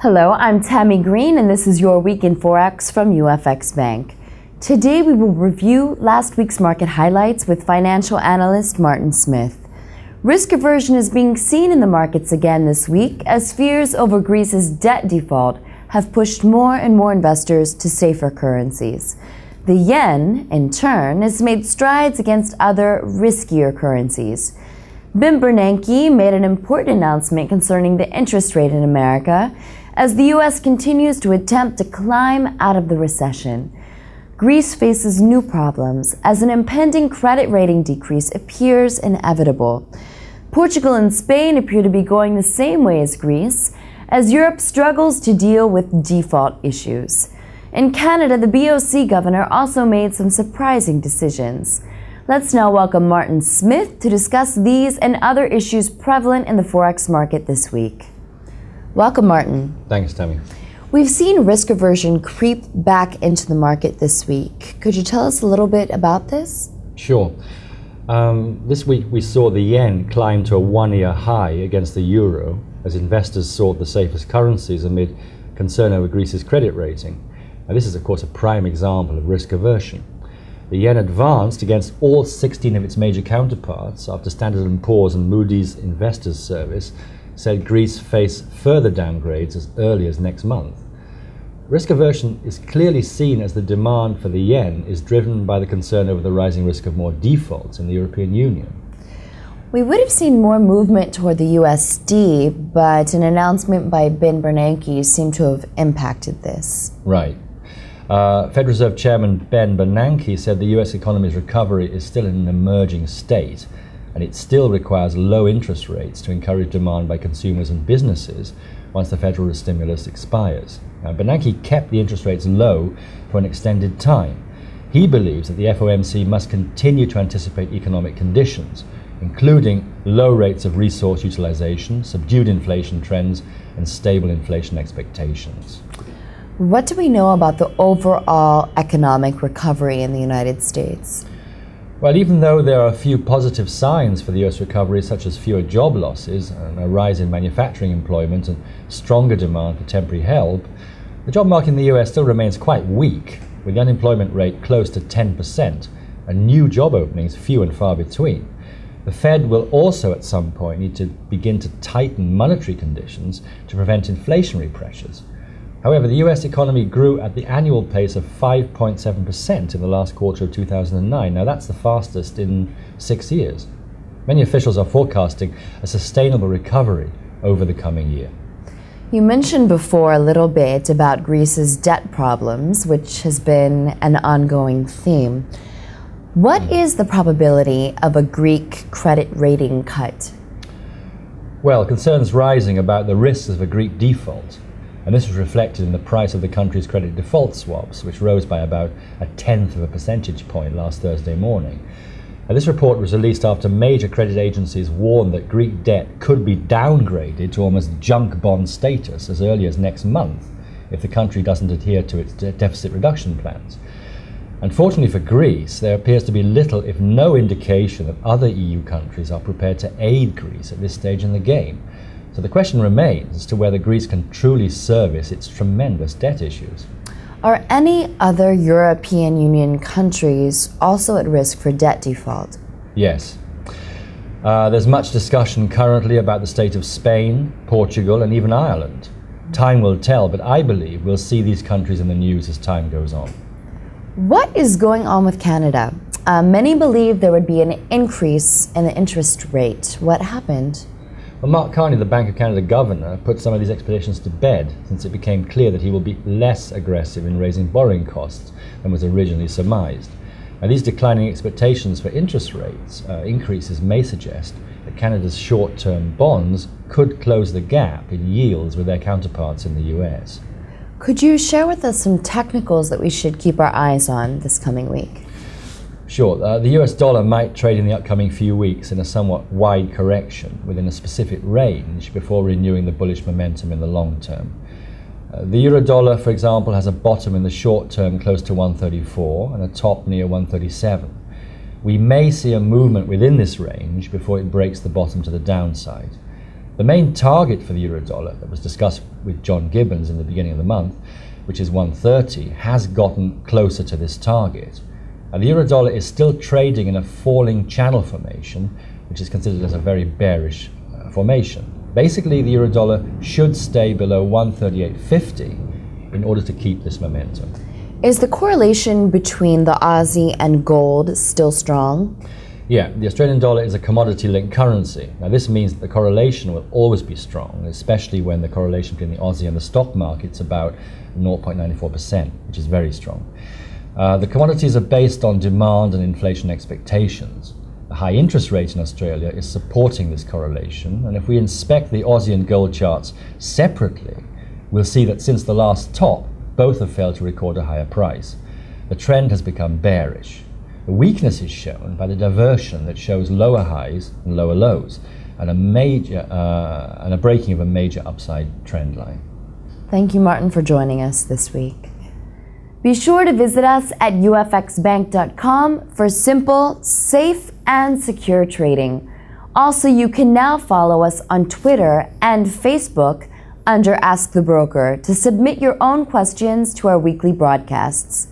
Hello, I'm Tammy Green, and this is your Week in Forex from UFXBank. Today we will review last week's market highlights with financial analyst Martin Smith. Risk aversion is being seen in the markets again this week as fears over Greece's debt default have pushed more and more investors to safer currencies. The yen, in turn, has made strides against other riskier currencies. Bernanke made an important announcement concerning the interest rate in America as the U.S. continues to attempt to climb out of the recession. Greece faces new problems as an impending credit rating decrease appears inevitable. Portugal and Spain appear to be going the same way as Greece, as Europe struggles to deal with default issues. In Canada, the BOC governor also made some surprising decisions. Let's now welcome Martin Smith to discuss these and other issues prevalent in the Forex market this week. Welcome, Martin. Thanks, Tammy. We've seen risk aversion creep back into the market this week. Could you tell us a little bit about this? Sure. This week we saw the yen climb to a one-year high against the euro as investors sought the safest currencies amid concern over Greece's credit rating. Now, this is, of course, a prime example of risk aversion. The yen advanced against all 16 of its major counterparts after Standard & Poor's and Moody's Investors Service said Greece face further downgrades as early as next month. Risk aversion is clearly seen as the demand for the yen is driven by the concern over the rising risk of more defaults in the European Union. We would have seen more movement toward the USD, but an announcement by Bernanke seemed to have impacted this. Right. Federal Reserve Chairman Ben Bernanke said the US economy's recovery is still in an emerging state, and it still requires low interest rates to encourage demand by consumers and businesses once the federal stimulus expires. Bernanke kept the interest rates low for an extended time. He believes that the FOMC must continue to anticipate economic conditions, including low rates of resource utilization, subdued inflation trends, and stable inflation expectations. What do we know about the overall economic recovery in the United States? Well, even though there are a few positive signs for the US recovery, such as fewer job losses and a rise in manufacturing employment and stronger demand for temporary help, the job market in the US still remains quite weak, with the unemployment rate close to 10% and new job openings few and far between. The Fed will also at some point need to begin to tighten monetary conditions to prevent inflationary pressures. However, the US economy grew at the annual pace of 5.7% in the last quarter of 2009. Now, that's the fastest in 6 years. Many officials are forecasting a sustainable recovery over the coming year. You mentioned before a little bit about Greece's debt problems, which has been an ongoing theme. What is the probability of a Greek credit rating cut? Well, concerns rising about the risks of a Greek default. And this was reflected in the price of the country's credit default swaps, which rose by about 1/10 of a percentage point last Thursday morning. Now, this report was released after major credit agencies warned that Greek debt could be downgraded to almost junk bond status as early as next month if the country doesn't adhere to its deficit reduction plans. Unfortunately for Greece, there appears to be little, if no indication that other EU countries are prepared to aid Greece at this stage in the game. So the question remains as to whether Greece can truly service its tremendous debt issues. Are any other European Union countries also at risk for debt default? Yes. There's much discussion currently about the state of Spain, Portugal, and even Ireland. Time will tell, but I believe we'll see these countries in the news as time goes on. What is going on with Canada? Many believe there would be an increase in the interest rate. What happened? Well, Mark Carney, the Bank of Canada governor, put some of these expectations to bed since it became clear that he will be less aggressive in raising borrowing costs than was originally surmised. Now, these declining expectations for interest rates increases may suggest that Canada's short-term bonds could close the gap in yields with their counterparts in the US. Could you share with us some technicals that we should keep our eyes on this coming week? Sure. The US dollar might trade in the upcoming few weeks in a somewhat wide correction within a specific range before renewing the bullish momentum in the long term. The euro dollar, for example, has a bottom in the short term close to 134 and a top near 137. We may see a movement within this range before it breaks the bottom to the downside. The main target for the euro-dollar that was discussed with John Gibbons in the beginning of the month, which is 130, has gotten closer to this target. And the euro-dollar is still trading in a falling channel formation, which is considered as a very bearish formation. Basically, the euro-dollar should stay below 138.50 in order to keep this momentum. Is the correlation between the Aussie and gold still strong? Yeah, the Australian dollar is a commodity-linked currency. Now this means that the correlation will always be strong, especially when the correlation between the Aussie and the stock market's about 0.94%, which is very strong. The commodities are based on demand and inflation expectations. The high interest rate in Australia is supporting this correlation, and if we inspect the Aussie and gold charts separately, we'll see that since the last top, both have failed to record a higher price. The trend has become bearish. The weakness is shown by the diversion that shows lower highs and lower lows, and a breaking of a major upside trend line. Thank you, Martin, for joining us this week. Be sure to visit us at UFXBank.com for simple, safe, and secure trading. Also, you can now follow us on Twitter and Facebook under Ask the Broker to submit your own questions to our weekly broadcasts.